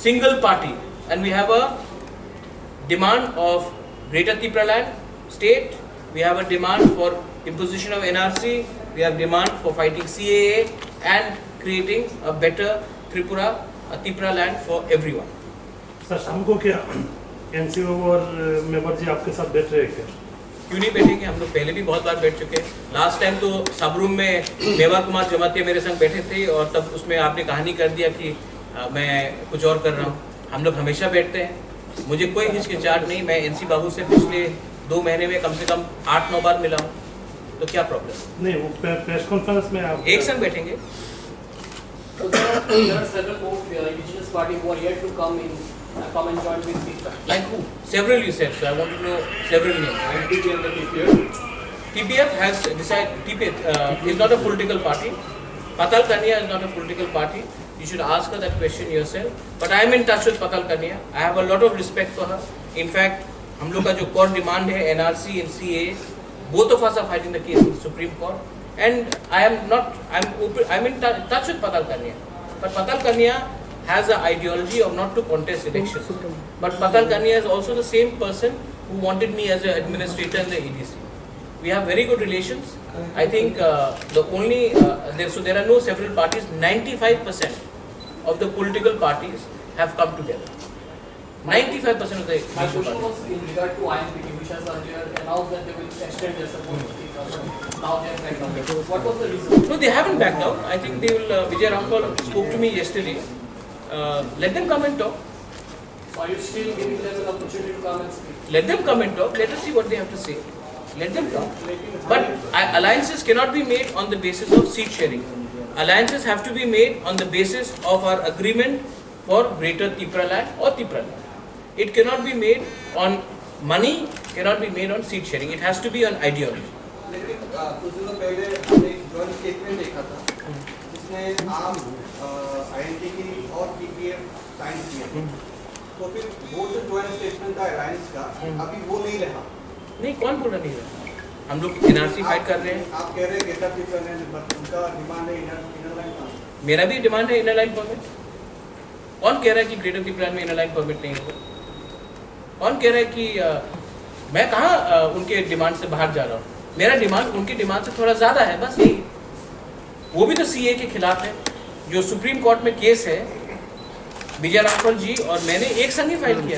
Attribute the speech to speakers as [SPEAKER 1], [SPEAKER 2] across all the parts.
[SPEAKER 1] single party, and we have a demand of Greater Tripura land state. We have a demand for imposition of NRC. We have demand for fighting CAA and creating a better Tripura land for everyone.
[SPEAKER 2] Sir शाम को क्या NCO और member जी आपके साथ बैठ रहे क्या?
[SPEAKER 1] क्यों नहीं बैठेंगे? हम लोग पहले भी बहुत बार बैठ चुके हैं। लास्ट टाइम तो सब रूम में मेवा कुमार जमातिया मेरे संग बैठे थे और तब उसमें आपने कहानी कर दिया कि मैं कुछ और कर रहा हूँ। हम लोग हमेशा बैठते हैं, मुझे कोई हिचकिचाहट नहीं। मैं एनसी बाबू से पिछले 2 महीने में कम से कम 8-9 बार मिला हूँ, तो क्या प्रॉब्लम?
[SPEAKER 2] नहीं, वो प्रेस कॉन्फ्रेंस में आप
[SPEAKER 1] एक संग बैठेंगे।
[SPEAKER 3] So there are several more indigenous parties who are yet to come and join with TPF.
[SPEAKER 1] Like who? Several you said, so I want to know several names. TPF has decided, TPF is not a political party. Patal Kania is not a political party. You should ask her that question yourself. But I am in touch with Patal Kania. I have a lot of respect for her. In fact, हम लोग का जो core demand है NRC and CA, both of us are fighting the case in the Supreme Court. And I'm in touch with Patal Kania. But Patal Kania has an ideology of not to contest elections. But Patal Kania is also the same person who wanted me as an administrator in the ADC. We have very good relations. I think there are no several parties. 95% of the political parties have come together. 95% of the
[SPEAKER 3] My
[SPEAKER 1] political
[SPEAKER 3] question
[SPEAKER 1] parties.
[SPEAKER 3] was in regard to IMPT, which has earlier announced that they will extend their support to TPF. Now they are back down. What was the reason?
[SPEAKER 1] No, they haven't backed down. I think they will. Vijay Rampal spoke to me yesterday. Let them come and talk.
[SPEAKER 3] So are you still giving them an opportunity to come and speak?
[SPEAKER 1] Let them come and talk. Let us see what they have to say. Let them come. But alliances cannot be made on the basis of seat sharing. Alliances have to be made on the basis of our agreement for Greater Tripura land or Tripura land. It cannot be made on money, cannot be made on seat sharing. It has to be on ideology.
[SPEAKER 4] लेकिन कुछ दिनों पहले हमने एक joint statement देखा था जिसमें आम आईएनटीटी और टीपीएफ साइन किए, तो फिर वो जो जॉइंट स्टेटमेंट था अलायंस का अभी वो नहीं रहा।
[SPEAKER 1] नहीं, कौन बोला नहीं रहा? हम लोग एनआरसी फाइट कर रहे हैं।
[SPEAKER 4] आप कह रहे हैं ग्रेटर ट्रिपुरा लैंड, बट उनका डिमांड है इनर लाइन का।
[SPEAKER 1] मेरा भी डिमांड है इनर लाइन परमिट। कौन कह रहा है कि ग्रेटर ट्रिपुरा में इनर लाइन परमिट नहीं होगा? कौन कह रहा है कि मैं कहाँ उनके डिमांड से बाहर जा रहा हूँ? मेरा डिमांड उनकी डिमांड से थोड़ा ज़्यादा है, बस यही। वो भी तो सीए के खिलाफ है। जो सुप्रीम कोर्ट में केस है, विजय रामपाल जी और मैंने एक संग ही फाइल किया।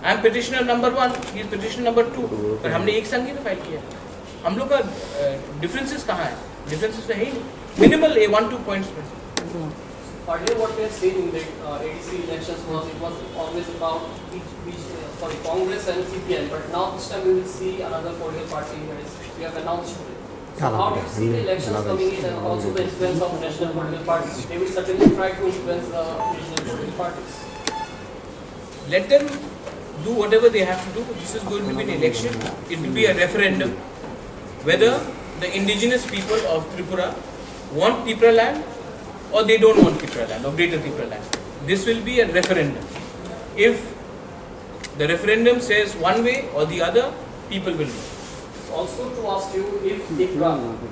[SPEAKER 1] I am petitioner number 1, he is petitioner number 2, पर हमने एक संग ही तो फाइल किया। हम लोग का डिफरेंसेस कहाँ है? डिफरेंसेस तो है ही नहीं, मिनिमल 1-2 पॉइंट्स में।
[SPEAKER 3] Earlier, what we have seen in the ADC elections was it was always about Congress and CPN. But now this time we will see another political party that is we have announced today. So how do you see the elections coming in and also the influence of national political parties? They will certainly try to influence the regional political parties.
[SPEAKER 1] Let them do whatever they have to do. This is going to be an election. It will be a referendum whether the indigenous people of Tripura want Tripura land or they don't want Tripura land or Greater Tripura land. This will be a referendum. If the referendum says one way or the other, people will know.
[SPEAKER 3] Also to ask you, if Tripura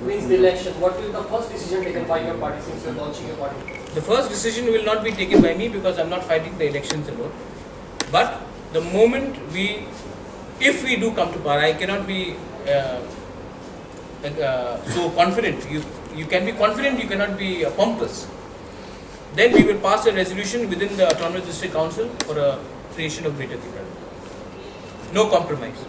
[SPEAKER 3] wins the election, what will be the first decision taken by your party since you are launching your party?
[SPEAKER 1] The first decision will not be taken by me because I am not fighting the elections alone. But the moment if we do come to power, I cannot be so confident. You can be confident, you cannot be pompous. Then we will pass a resolution within the Autonomous District Council for a creation of Greater Tripura. No compromise.